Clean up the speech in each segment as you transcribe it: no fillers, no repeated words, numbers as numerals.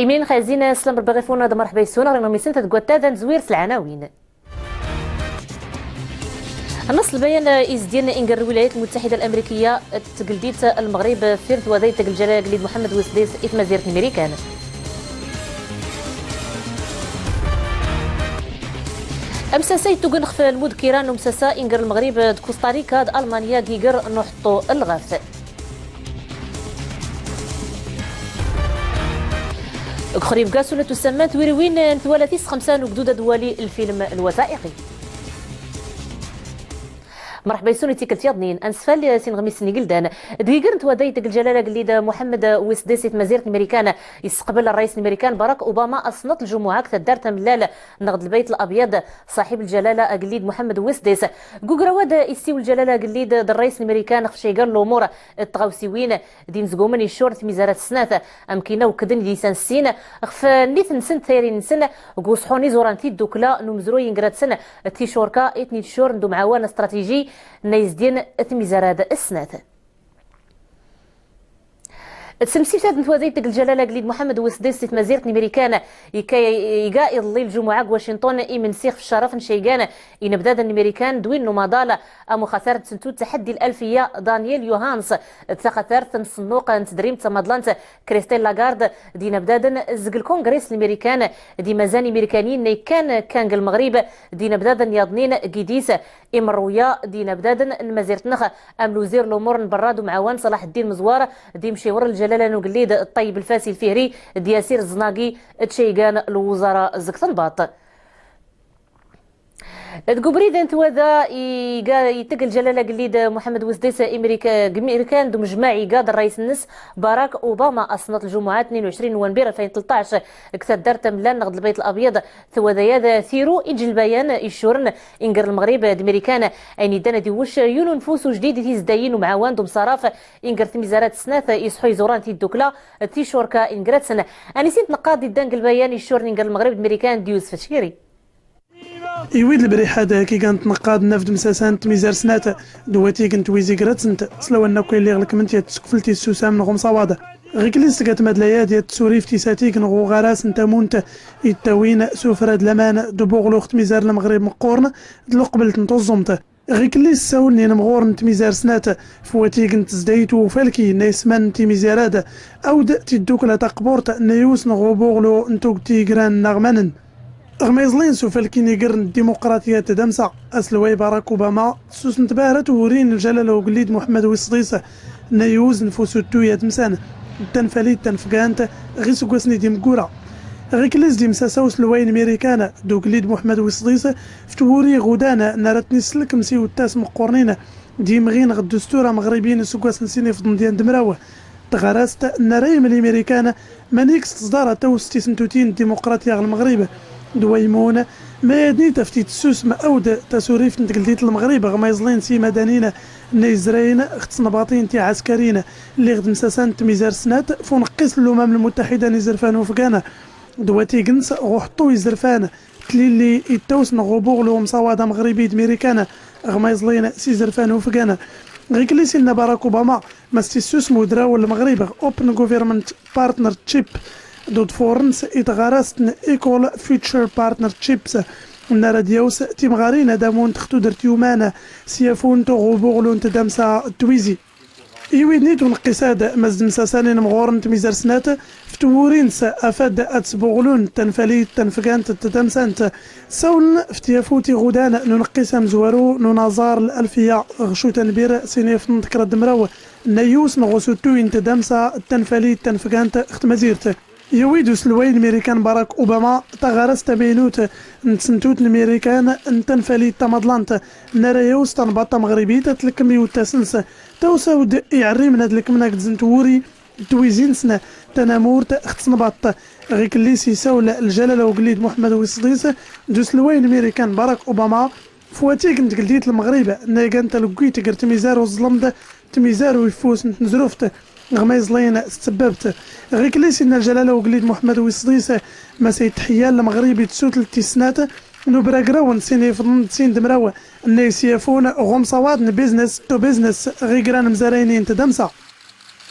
إيمين خازينة سلام بالبغيفونا دا مرحبا يسونا رانا ميسنتا تقوى زوير العناوين. النص البيان إزدين إنجر الولايات المتحدة الأمريكية تقلديت المغرب فيرت وذي تقل جلال قليد محمد وسديس إثم زيارة الأمريكان. أمساسي تقنخ في المذكرة نمساسا إنجر المغرب كوستاريكا ألمانيا جيجر نحطو الغاف. خريب قاسونة تسمى تويروين ثوالثيس 5 وقدودة دوالي الفيلم الوثائقي. مرحبا يسوني تيكلت يضنين انسفال سين غميس نيقلدان دقيقر نتوادي تقل جلالة قليد محمد وسديسيت مزيرة الامريكان يستقبل الرئيس الامريكان باراك اوباما اصنت الجمعة كتدار تملال نغد البيت الابيض صاحب الجلالة قليد محمد وسديس قوقرواد يسيو الجلالة قليد الرئيس الامريكان خشي قال الامور التغاوسيوين دين زقومن الشورت ميزارات السنات امكينا وكدن ديسان السين خف نيث نسن ثيرين سنة قوصحوني زورانتي الدوكلا نمزرو ينقرات سنة تيشوركا اتني تشور ندو معاوان استراتيجي نيزدين ميزارات السنات. السمسيفات نتوازي تقل جلالة قليد محمد وسديس مزيرة الامريكان يقا يضلي الجمعة واشنطن من سيخ في الشرف نشيقان ينبداد الامريكان دوين نماضالة امو خسارة سنتو تحدي الالفية دانييل يوهانس تخسارة نصنوق تدريم تمضلانت كريستيل لاغارد دي نبداد زق الكونغريس الامريكان دي مزاني امريكانيين كان المغرب دي نبداد يضنين قديس امرويا دي نبداد المزيرة نخ ام وزير الامور براد معوان صلاح الدين مزوار دي مشيور الجلالة نقليد الطيب الفاسي الفهري دياسير الزناقي تشيقان الوزراء زكتنباط. تقبريد انت وذا يتقل جلالة قليد محمد وسديس امريكان دم جماعي قاد الرئيس النس باراك اوباما اصنت الجمعة 22 نوفمبر 2013 اكتدار تملان نغد البيت الابيض ثوذا ثيرو اجل البيان يشورن انقر المغرب امريكان اين دانا ديوش يونو نفوسو جديد تيزداين ومعوان دوم صراف انقر تميزارات السنات يصحو يزوران تي الدوكلا تي شوركا انقرات سنة اني سيت نقاضي دانق البيان يشورن انقر المغرب امريكان ديوز فشكيري يويد البريحة كي كانت نقاد نفد مساسان ميزار سنات دواتي كنت ويزي كراتسنت سلو انو كاين اللي غلك منتي تسكفلتي السوسام نغم صواده غيكليس كات مدلايا ديال التسوريف تيساتيك نغو غراس نتا مونت يتاوين سوفراد لمان دبوغلوخت ميزار المغرب مقورن دلو قبل تنتوزمت غيكليس ساولني نمغور نتميزار سنات فواتي كنت زدايتو فالكي نيسمان تيميزاراد اود تيدوكلا تقبورت نيوس نغو بوغلو نتوك تيغران نغمانن غميزلين سوف الكيني قرن الديمقراطية تدمسا أسلوي باراك أوباما سوس نتباهرت ورين الجلالة وقليد محمد وسديس نيوز نفوسو التوية تمسان التنفليت تنفقانت غيسو قوسني ديمقورا غيكليز ديمساسا وسلوين أمريكانا دو قليد محمد وسديس فتوري غودانا نارتني سلك مسيو التاس مقورنين ديمغين غد دستورة مغربيين سوكواس نسيني في ضمديان دمراوه تغراست نرايم الأمريكانا مانيكس تصدار توستي سنتوتين الديمقراطية المغرب دويمون ما يدني تفتيت السوس ما أود تسوريف نتقلتيت المغرب غما يزلين سي مدنيين نيزرين اخت نباطين تي عسكريين اللي غد مساسان تميزار سنات فنقيس الأمم المتحدة نزرفان وفقانا دواتي جنس غوحطو يزرفان تليلي يتوس نغوبوغ لهم صوادة مغربي دميريكانا غما يزلين سي زرفان وفقانا غيكلي سيلنا باراك اوباما ماستيسوس مدراو المغرب اوبن جوفيرمنت بارتنر تشيب دود فورنس إتغارست إيكول فيتشر بارتنر تشيبس النار ديوس تيمغارين دامون تختو درتيومانا سيافون تغوبوغلون تدامسا تويزي إيويدنيتو نقصاد مزد مساسانين مغورن تميزار سنات فتورينس أفاد أتسبوغلون تنفليت تنفقانت تدامسانت ساولن فتيافوتي غودان ننقص مزوارو ننازار الألفية غشو تنبير سينيف نذكر الدمراو نيوس نغوسو توين تدامسا تنفليت تنفقانت اختمزيرت يويدو سلوين الامريكان باراك اوباما تغارس تبينوت نتسنتوت الامريكان نتنفلي تمضلانت نرايوس تنباطا مغربي تتلكمي وتاسنس توساود يعري من هاد الكمناك تزنتوري تويزين سنة تنامورت اختنباط غيك اللي سيساول الجلالة وقليد محمد وسديس دو سلوين الامريكان باراك اوباما فواتيك نتقلديت المغرب نايقان تلقيت قرت ميزارو الظلمد تميزارو يفوس نتنزروفت غميز لين سببت غيك لي سيدنا الجلاله وقليد محمد وسديس ما سيتحيال المغربي تسوت التسنات نبراكراون سيني فضن سين دمراو نيسيافون غوم صواد بيزنس تو بيزنس غيكران مزارينين تدمسا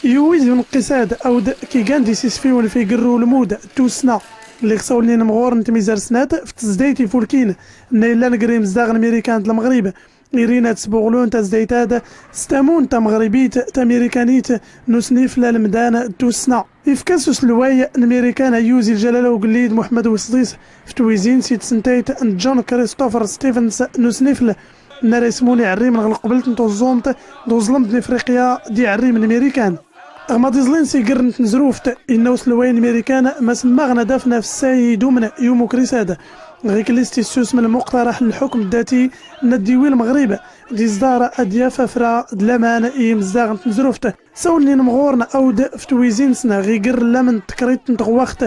يويز ينقصاد أو كي كان دي سيسفيون في قرو المود توسنا اللي خصوني نمغور نتميزار سنات في تزديتي فولكين نيلا نقريم زداغ الميريكان المغرب إيرينا تسبوغلون تزديتاد ستامون تا مغربيت تا ميريكانيت نسنيف للمدان توسنا إفكاسوس لواي الميريكان يوزي الجلالة وقليد محمد وصديس في تويزين سيت سنتيت جون كريستوفر ستيفنس نسنيفل ناريسموني عري من قبلت نتوزونت دوزلم بن افريقيا دي عري من الميريكان غمادي زلين سيقرنت نزروفت إنه سلوين الميريكان ما سماغنا دافنا في السايد من يومو كريسادة غيك ليستي السوس من المقترح للحكم الذاتي نديوي المغرب دي زدارة أديافة فرا دلامان يمزداغ نزروفت سولني نمغورنا أود فتويزين سنا غيقر لمن تكريت نتغوخت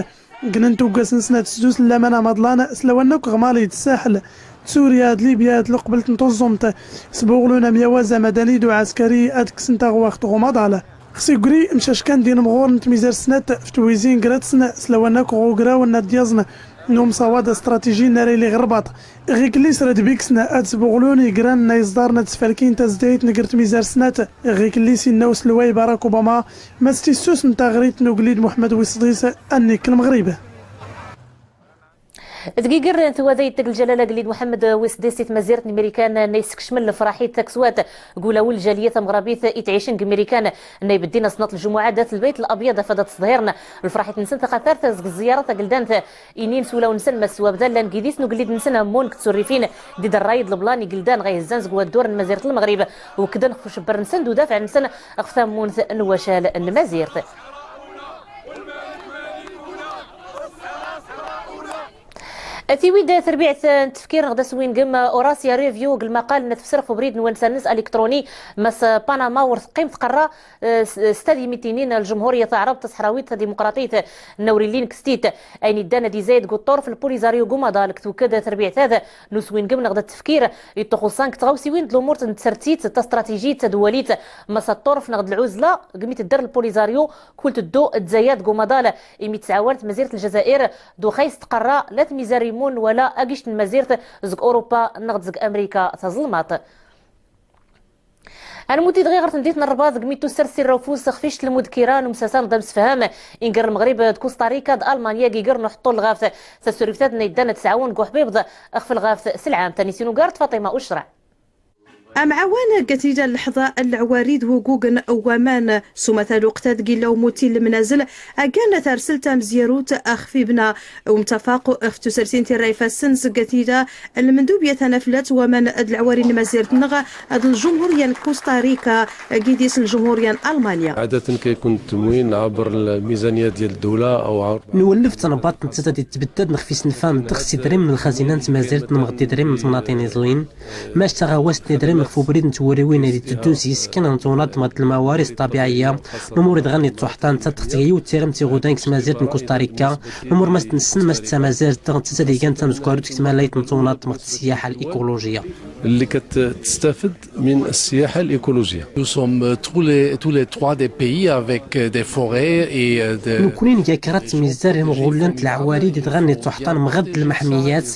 قننتو قاسن سنة تسدوس لمنا مضلانا سلوانوك غمالي الساحل سوريا ليبيا قبلت نتوزمت سبوغلونا ميوازا مدني دو عسكري ادكس نتاغوخت غمضالة خصي قري مشاش كان دين مغور نتميزار سنات فتويزين قراتسنا سلواناك غوغرا ونا ديازنا نوم صواد استراتيجي ناري لي غرباط غيك لي سرد بيكسنا اتسبوغلوني قران يصدارنا تسفالكين تزدايت نقرت ميزار سنات غيك لي سيناو سلواي باراك اوباما ما ستيسوس نتا غريت نوغليد محمد وصديس انيك المغرب دقيقر توازيت الجلاله قليد محمد وسديسيت مزيرة الميريكان نيسك شمل الفراحيت تكسوات قولا والجاليه المغربيه يتعيشن الميريكان ناي بدينا صنات الجمعه دات البيت الابيض فدات صهيرنا الفراحيت نسن ثقافات الزياره قلدانت انين سولا ونسن مسوا بدل نقيديس نقليد نسن مون كتسرفين دي الرايد البلاني قلدان غيهزان زقوا الدور مزيرة المغرب وكذا نخش برنسن ودافع نسن اخثام مون نواشال المزيرة تيويد تربيع تفكير غدا سوين قم اوراسيا ريفيو المقال نتفسر في بريد نوانسانس الكتروني مس بنما ورثقيم تقرا استادي ميتينين الجمهوريه العرب الصحراويه ديمقراطيه النوريلين كستيت اين دانا دي زايد قطور في البوليزاريو قومادا لكتو كذا تربيع هذا نسوين قم غدا التفكير يتخصان كتغاوسيوين الامور تسرتيت استراتيجيه دوليت مس الطرف نغد العزله قميت الدر البوليزاريو كلت الدو تزايد قومادا ايمي تعاونت مزيره الجزائر دو خيس تقرا لا تميزاري ولا اجيش المزيرة زق اوروبا نغد زق امريكا تظلمات انا مودي دغيا غير نديت الرباط قميتو سرسي رفوس خفيش المذكران ومساسان دمس فهام انقر المغرب كوستاريكا المانيا كيقر نحطوا الغاف سوريفتات نيدان تعاون كحبيب اخف الغاف سلعام تاني سينو قارت فاطمه اشرع أمعوان قتيجة اللحظة العواريد وقوقن أوامان سمثال قتاد قيلا وموتي المنازل أقانا ترسل تامزيروت أخفي بنا ومتفاق أختو سرسين ترايفا سنس قتيجة المندوب يتنافلت ومن العوارين مزيرت نغا الجمهوريا كوستاريكا قيديس الجمهوريا ألمانيا عادة كيكون التموين عبر الميزانية ديال الدولة أو عبر نولف تنباط نتزاد تبدد نخفيس نفام تخسي دريم من الخزينة مازالت نمغدي دريم من تمناطين زلين ما اشتغاوست دريم خفو بريد نتوريوين هذه تدوسي سكن نتونات مد الموارد الطبيعية نمور دغني تحطان تتختيو تيرم تيغودان كسمازيرت من كوستاريكا نمور ما ستنسن ما ستمازيرت تغتسد كان تمزكارو تكتمالايت نتونات مغد السياحة الإيكولوجية اللي كتستافد من السياحة الإيكولوجية. Nous sommes tous les trois des pays avec des forêts et des نكونين كاكرات ميزار مغولنت العواريد دغني تحطان مغد المحميات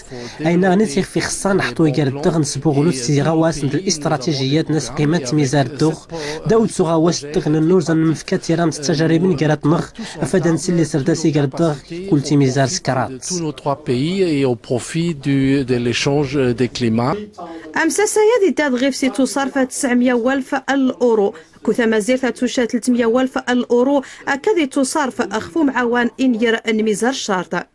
اين غنتيخ في خصان حطو يقال الدغن سبوغلو تسيغاواس ند الاستراتيجيات ناس قيمات ميزار الدغ داود سوغاواس الدغن النورزن مفكات يرام تجاربين قالت نغ افادان سلي سرداسي قال الدغ كلتي ميزار سكرات tous nos trois pays et au profit de l'échange des climats. أمس سيادي داد غيفسي تصرف 900,000 الأورو كوثا مازيرتا توشا 300,000 الأورو أكادي تصرف أخفو معوان إنير الميزار الشارطة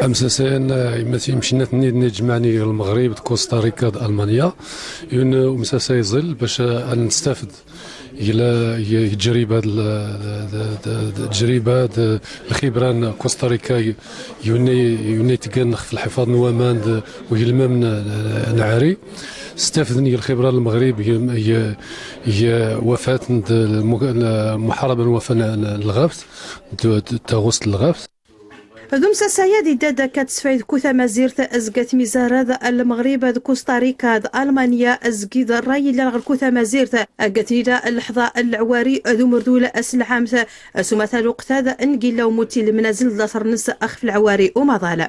أمس سين مشينا نجمعني المغرب كوستاريكا ألمانيا ومسا يزل باش نستافد إلى تجربة الخبران كوستاريكا يوني تقنخ في الحفاظ نوامان ويلمام نعاري استفدني الخبرة المغرب هي وفاة محاربة وفاة الغابت تغوص الغابت ذم سيادي دادا كاتسفايد كوثا مازيرت أزقات ميزارة المغرب كوستاريكا ألمانيا أزقيد الراي لغر كوثا مازيرت أقتنيدا اللحظة العواري ذو مردولة أسلحامت سمثال وقت هذا انقل وموتي المنازل لا ترنس أخف العواري وما ضال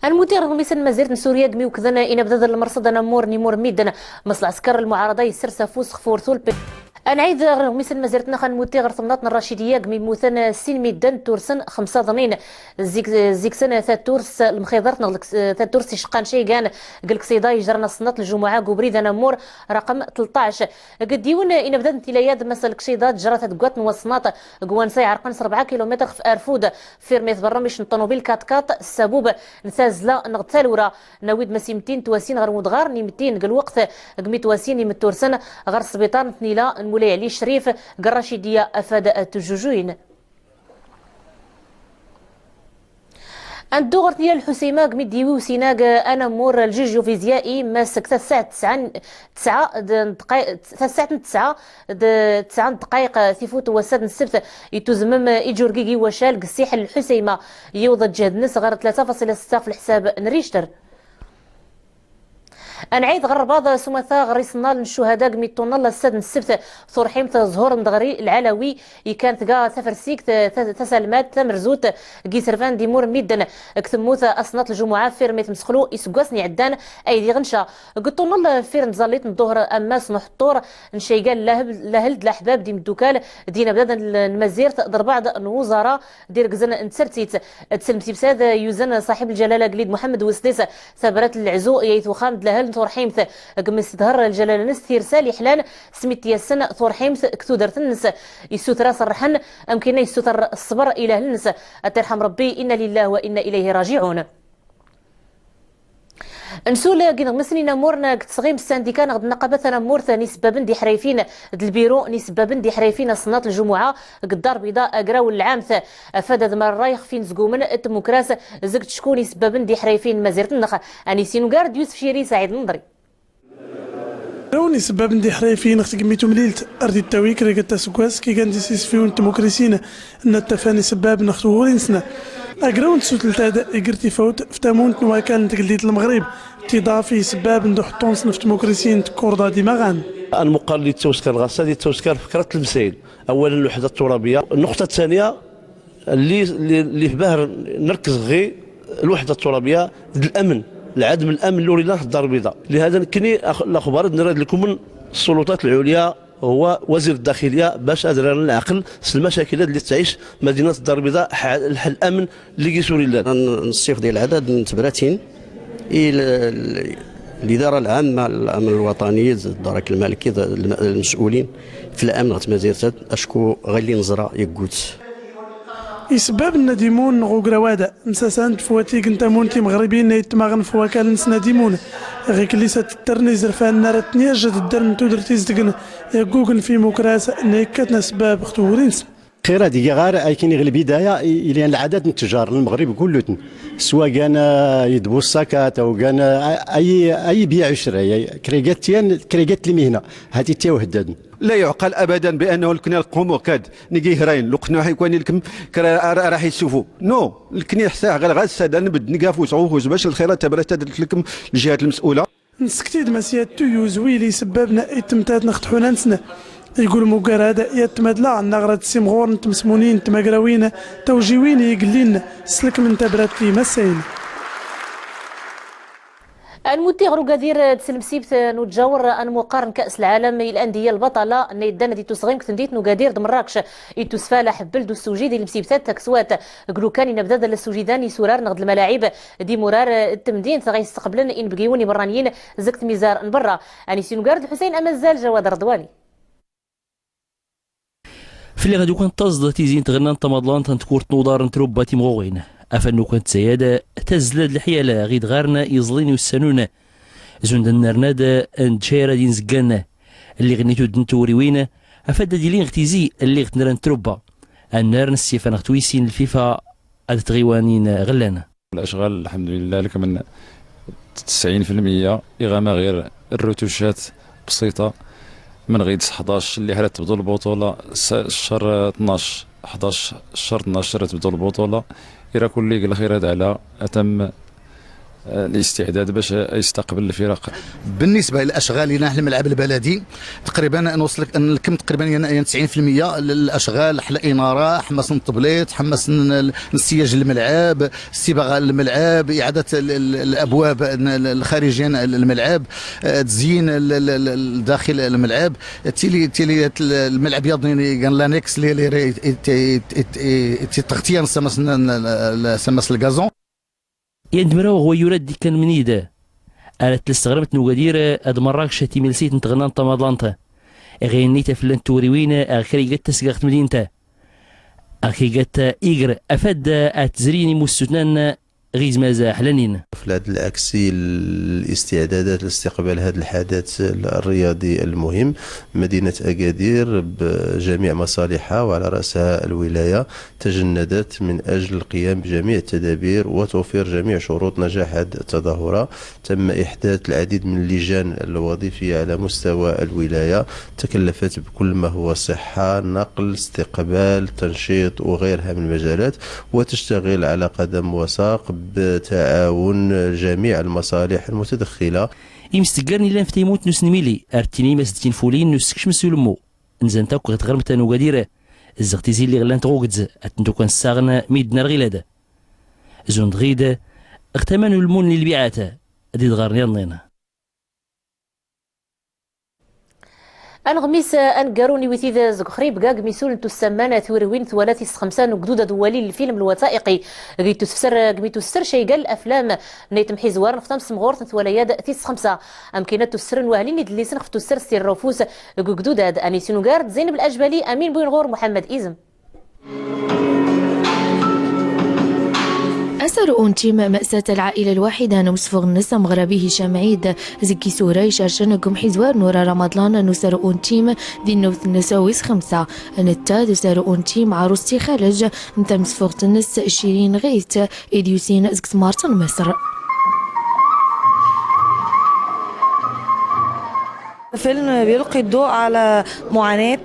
المدير الرئيسي مازيرت سوريا قمي وكذا إن بدأ المرصد نمور نيمور ميدنا مصل عسكر المعارضة يسر سافوس خفور ثول أنعيد مثل ما زرتنا خان موتي غير ثمناتنا الرشيدية قمي موثن سين ميدان تورسن 5 ضنين زيك سنة تورس المخيضرتنا تورس شقان شي كان قالك سيدا يجرنا الصنات الجمعة قبريد أنا مور رقم 13 قد يون إن بدات انتلايات مسالك شيدات جرات تقوات نوصنات قوان ساي عرقان 4 كيلومتر في أرفود فيرميث براميش الطوموبيل كات السبوب نثازلا نغتالورا نويد مسيمتين تواسين غير مدغار نيمتين قال وقت قمي تواسين يم تورسن غير السبيطار نتنيلا مولاي علي الشريف قراشيدية أفاد التجوجين الدغر ديال الحسيمه قميد ديوي وسيناق انا مور الجيجيو فيزيائي ماسك الساعه 9 دقائق ثيفوت وساد السبت يتزمم ايجوركيكي وشال قسيح الحسيمه يوضد جهد نس غير 3.6 في الحساب نريشتر أنعيد غرباض سمثا غريسنا للشهداء قميتونا للساد السبت ثورحيم تزهور مدغري العلوي كانت كاع تفرسيك تسلمات تمرزوت كيسرفان ديمور ميدن كتموت أصنات الجمعة فيرميت مسخلو يسقاسني عدان أيدي غنشا قلتونا فير نزاليت الظهر أماس نحطور نشيقال لهلد الأحباب ديم الدوكال دينا بدا المزيرت ضربعض الوزراء دير قزن نتسرتيت تسلمتي بساد يوزن صاحب الجلالة قليد محمد وسديس ثبرت العزو ييثو خامد لهل ثورحيمث قمس ظهر الجلالة نستير سالي حلال سميت ياسن ثورحيمث كتودر تنس يسوتر صرحن أمكن يسوتر الصبر إلى النس أترحم ربي إنا لله وإنا إليه راجعون نسول كي مسنينا مورنا كتصغيم السانديكا نغد نقابتنا مورث نسبة دي حريفين البيرو نسبة دي حريفين صنات الجمعة قدار بيضاء قراو العامث افاد مر رايخ فين زقومن الديمقراس زكت شكون نسبة دي حريفين مازيرت النخ اني سينوغارد يوسف شيري سعيد النضري روني سبب دي حريفين اختي قميتو مليلت اردي التويك ريقات تسكواس كي كان ديسيس فيون الديمقراسيين ان التفاني سباب نختورين سنه اقراون تسوت التاد اقرتي فوت فتامون نواكال تقليد المغرب تضافي سباب ندو حطون صنف ديمقراسيين كوردا ديماغان المقال توسكر الغاسه دي توسكر فكره المسائل اولا الوحده الترابيه النقطه الثانيه اللي في باه نركز غير الوحده الترابيه الامن العدم الامن اللي وريناه في الدار البيضاء لهذا كني الاخبار نرد لكم من السلطات العليا هو وزير الداخليه باش ادرى العقل المشاكل اللي تعيش مدينه الدار البيضاء الامن اللي كيسوري لنا الصيف ديال العدد من تبراتين الاداره العامه للامن الوطني الدرك الملكي المسؤولين في الامن غتمازيرتات اشكو غالي نزرا يقوت يسبب النديمون غوكراوادا مساسان فواتي كنتامونتي مغربيين يتماغن فواكال نسنا ديمون غير كليسة الترني زرفان نار تنياجد الدرن تودرتي زدقن يقوقن في مكراس نيكاتنا سباب اختورينس خير هذه غير ايكين غير البدايه الى العدد من التجار المغرب كلهم سواء كان يدبو الساكات او كان اي بيع وشراء كريغات المهنه هذه توحدد لا يعقل ابدا بانه الكني القوم كاد نيجي هراين لقنا حيكون لكم راح يشوفوا نو الكني حتى غير الساده نبد نقافو صعوفوز باش الخيرات تبرت لكم الجهات المسؤوله نسكتيد مسيات تويوز ويلي سبابنا اتمتات نختحونا نسنا يقول مقارادة يتمدلا عن نغرة سيمغور نتمسمونين تماقراوين توجيوين يقلين سلك من تبراتي مسين المتغرو قدير تسلم سيبت نتجاور ان مقارن كاس العالم الانديه البطله نيدان دي تصغيم كتنديت نقادير دمراكش يتسفالح بلدو السوجي دي المسيبتات تكسوات قلو كان نبدا السوجيداني سورار نغد الملاعب دي مرار التمدين غيستقبلن ان بقيوني برانيين زكت ميزار برا اني سينوغارد حسين امازال جواد رضواني في اللي غادي كان تصدى تيزين تغنان تمضلان تنتكور تنوضار نتروبا تيمغوغين افنو كانت سيادة تزلد الحيالة غيد غارنا يزلين والسنونة زوند النرنادة انتشيرا دين زقانا اللي غنيتو دنتوري وين افادا ديلين غتيزي اللي غتنرا نتروبا النار نسيفا نغتويسين الفيفا التغيوانين غلانا الاشغال الحمد لله لك من 90% إغامة غير الروتوشات بسيطة من غيد 11 اللي حرات تبدو البطولة الشهر 11 الشهر 12 تبدو البطولة إرا كل الخيرات على أتم الاستعداد باش يستقبل الفرق. بالنسبه لاشغالنا احنا الملعب البلدي تقريبا نوصل لك نكم تقريبا 90% الاشغال حل اناره، حماس الطبليط، حماس السياج الملعب، الصباغه الملعب، اعاده الابواب الخارجيه الملعب، تزيين داخل الملعب، تيلي الملعب يضني كان لانكس اللي تغطيه سماس الغازون يندمروا غويورات دي كان منيده على تستغرمت نوغادير اد مراكش تيميلسيت نتغنان طماضلانتا غينيتا فلان توريوين اخري قد تسقط مدينتا اخي قد ايغر افاد اتزريني مستنان غيز مازا حلانين. في هذا العكسي الاستعدادات لاستقبال هذا الحدث الرياضي المهم، مدينة أكادير بجميع مصالحها وعلى رأسها الولاية تجندت من أجل القيام بجميع التدابير وتوفير جميع شروط نجاح هذه التظاهرة. تم إحداث العديد من اللجان الوظيفية على مستوى الولاية تكلفت بكل ما هو صحة، نقل، استقبال، تنشيط وغيرها من المجالات، وتشتغل على قدم وساق بتعاون جميع المصالح المتدخله. يمستقرني لان فتيموت نوس نميلي ارتيني مسدين فولين نوسكش مسولمو نزنتا كو غتغرمتا نوغاديره الزغتيزي اللي غلانت غوكدز اتندو كان ساغنا ميدنا رغيلاده زون دغيده اغتمنوا المون للبيعاته ادي دغارني نينا الغميس انقروني ويتيذا زقخريب قاق ميسول تسمانا ثوروين ثوالاتي خمسان وقدودة دوالي الفيلم الوثائقي غيتو تفسر شي قال افلام نيتم حيزوار نختم سمغور ثوالياد تيس خمسة امكنت تسر وهلين دليسن خفتو السر سير روفوس قدودة اني سينوغارد زينب الاجبالي امين بوينغور محمد ايزم. أسر أنتيم مأساة العائلة الواحدة نوسفغ النسا مغربي هشام عيد زكي سوري شارشنكم حزوار نورا رمضان نسر أنتيم دي نوث نساويس خمسة نتا دسر أنتيم عروستي خارج نتا مسفغ النس شيرين غيت إديوسين زكت مارتن مصر. فيلم بيلقي الضوء على معاناة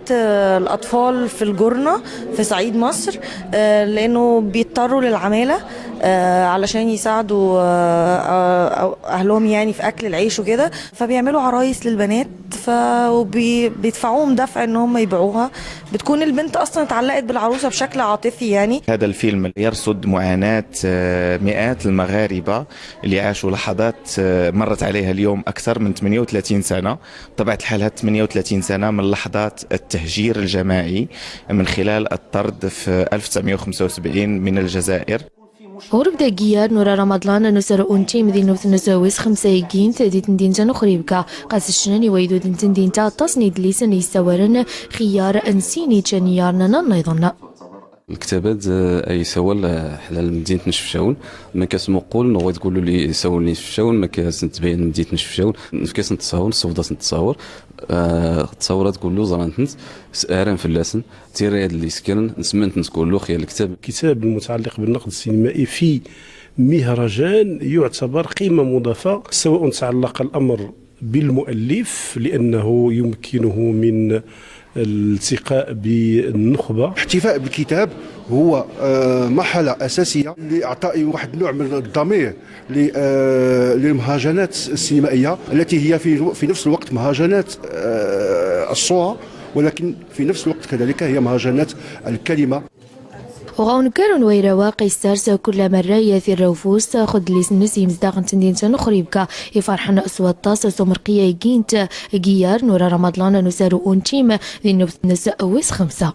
الأطفال في الجرنة في صعيد مصر، لأنه بيضطروا للعمالة علشان يساعدوا أهلهم يعني في أكل العيش وكده، فبيعملوا عرايس للبنات وبيدفعوهم دفع إن هم يبيعوها. بتكون البنت أصلا اتعلقت بالعروسة بشكل عاطفي. يعني هذا الفيلم يرصد معاناة مئات المغاربة اللي عاشوا لحظات مرت عليها اليوم أكثر من 38 سنة. طبعا الحال 38 سنة من لحظات التهجير الجماعي من خلال الطرد في 1975 من الجزائر. غرب داقيار نورا رمضان نسر أنتي مدين نوث نساويس خمسة يجين تدي تندين جانو خريبكا قاس الشناني ويدو تندين تا تصنيد ليسن يستورن خيار أنسيني جانيارنا نيضنا. الكتابات اي سوال حلال مدينه نشفشاون ما كاسمو قول نغيد تقولوا لي سول نشفشاون ما كاس تبين مدينه نشفشاون كاس نتصاور الصوفدات نتصاور تصورات تقول زرانتنت اران فلاسن تيري اللي سكن نسمنت نقول له خيال الكتاب المتعلق بالنقد السينمائي في مهرجان يعتبر قيمه مضافه، سواء تعلق الامر بالمؤلف لانه يمكنه من الالتقاء بالنخبة. الاحتفاء بالكتاب هو مرحلة أساسية لإعطاء واحد النوع من الضمير للمهرجانات السينمائية التي هي في نفس الوقت مهرجانات الصورة، ولكن في نفس الوقت كذلك هي مهرجانات الكلمة. وغاونكارون ويرا واقي ستارس كل مرة يثير روفوس خد لي سنسي مزداقن تندين سنخريبكا يفرحن أسوات طاس سمرقية جينت جيار نورا رمضان نسارو أنتيم ذي نبث نساء ويس خمسة.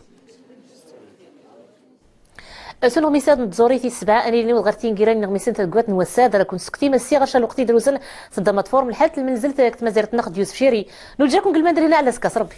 سنو ميساد نتزوريتي السبعة أني وغرتين جيران نغميسين تلقوات نوساد راكون سكتي مسي غشا الوقت يدروسن صدامات فورم الحالة المنزل تكت مزيرة نقد يوسف شيري نرجعكم قل مندري على سكاس ربي.